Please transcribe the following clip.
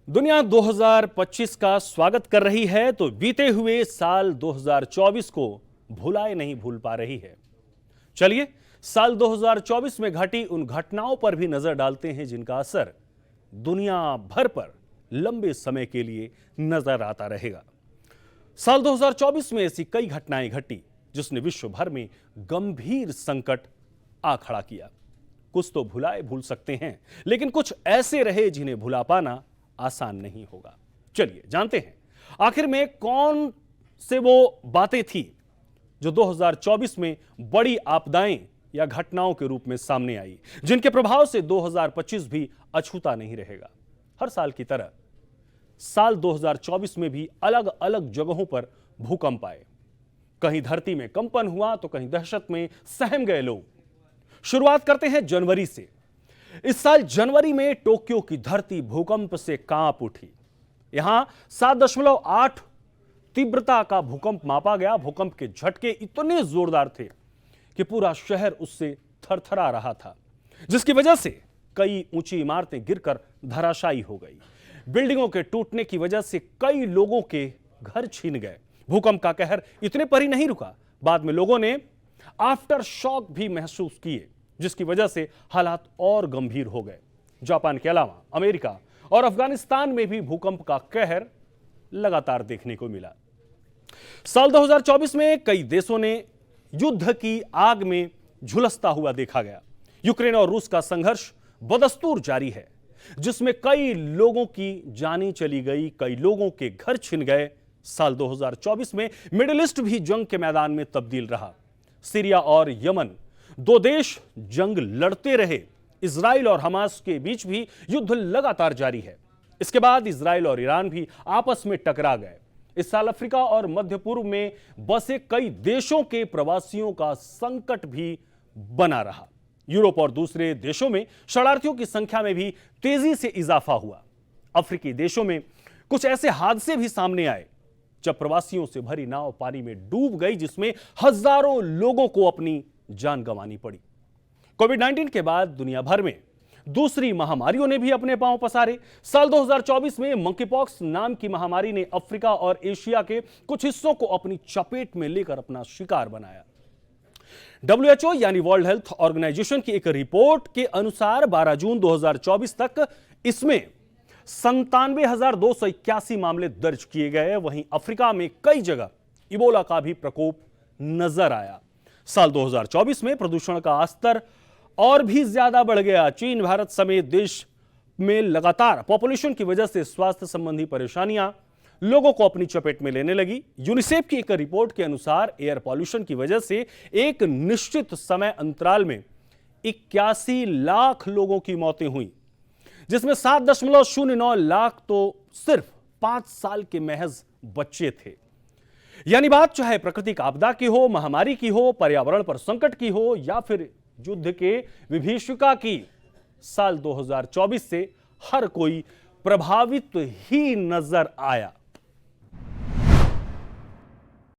दुनिया 2025 का स्वागत कर रही है तो बीते हुए साल 2024 को भुलाए नहीं भूल पा रही है। चलिए साल 2024 में घटी उन घटनाओं पर भी नजर डालते हैं जिनका असर दुनिया भर पर लंबे समय के लिए नजर आता रहेगा। साल 2024 में ऐसी कई घटनाएं घटी जिसने विश्व भर में गंभीर संकट आ खड़ा किया। कुछ तो भुलाए भूल सकते हैं, लेकिन कुछ ऐसे रहे जिन्हें भुला पाना आसान नहीं होगा। चलिए जानते हैं आखिर में कौन से वो बातें थी जो 2024 में बड़ी आपदाएं या घटनाओं के रूप में सामने आई, जिनके प्रभाव से 2025 भी अछूता नहीं रहेगा। हर साल की तरह साल 2024 में भी अलग अलग जगहों पर भूकंप आए। कहीं धरती में कंपन हुआ तो कहीं दहशत में सहम गए लोग। शुरुआत करते हैं जनवरी से। इस साल जनवरी में टोक्यो की धरती भूकंप से कांप उठी। यहां 7.8 तीव्रता का भूकंप मापा गया। भूकंप के झटके इतने जोरदार थे कि पूरा शहर उससे थरथरा रहा था, जिसकी वजह से कई ऊंची इमारतें गिरकर धराशायी हो गई। बिल्डिंगों के टूटने की वजह से कई लोगों के घर छीन गए। भूकंप का कहर इतने पर ही नहीं रुका, बाद में लोगों ने आफ्टर शॉक भी महसूस किए, जिसकी वजह से हालात और गंभीर हो गए। जापान के अलावा अमेरिका और अफगानिस्तान में भी भूकंप का कहर लगातार देखने को मिला। साल 2024 में कई देशों ने युद्ध की आग में झुलसता हुआ देखा गया। यूक्रेन और रूस का संघर्ष बदस्तूर जारी है, जिसमें कई लोगों की जानें चली गई, कई लोगों के घर छिन गए। साल 2024 में मिडिल ईस्ट भी जंग के मैदान में तब्दील रहा। सीरिया और यमन दो देश जंग लड़ते रहे। इजराइल और हमास के बीच भी युद्ध लगातार जारी है। इसके बाद इजराइल और ईरान भी आपस में टकरा गए। इस साल अफ्रीका और मध्य पूर्व में बसे कई देशों के प्रवासियों का संकट भी बना रहा। यूरोप और दूसरे देशों में शरणार्थियों की संख्या में भी तेजी से इजाफा हुआ। अफ्रीकी देशों में कुछ ऐसे हादसे भी सामने आए जब प्रवासियों से भरी नाव पानी में डूब गई, जिसमें हजारों लोगों को अपनी जान गंवानी पड़ी। कोविड-19 के बाद दुनिया भर में दूसरी महामारियों ने भी अपने पांव पसारे। साल 2024 में मंकीपॉक्स नाम की महामारी ने अफ्रीका और एशिया के कुछ हिस्सों को अपनी चपेट में लेकर अपना शिकार बनाया। WHO यानी वर्ल्ड हेल्थ ऑर्गेनाइजेशन की एक रिपोर्ट के अनुसार 12 जून 2024 तक इसमें 97,281 मामले दर्ज किए गए। वहीं अफ्रीका में कई जगह इबोला का भी प्रकोप नजर आया। साल 2024 में प्रदूषण का स्तर और भी ज्यादा बढ़ गया। चीन, भारत समेत देश में लगातार पॉपुलेशन की वजह से स्वास्थ्य संबंधी परेशानियां लोगों को अपनी चपेट में लेने लगी। यूनिसेफ की एक रिपोर्ट के अनुसार एयर पॉल्यूशन की वजह से एक निश्चित समय अंतराल में 81 लाख लोगों की मौतें हुई, जिसमें 7.09 लाख तो सिर्फ 5 साल के महज बच्चे थे। यानी बात चाहे प्राकृतिक आपदा की हो, महामारी की हो, पर्यावरण पर संकट की हो या फिर युद्ध के विभीषिका की, साल 2024 से हर कोई प्रभावित ही नजर आया।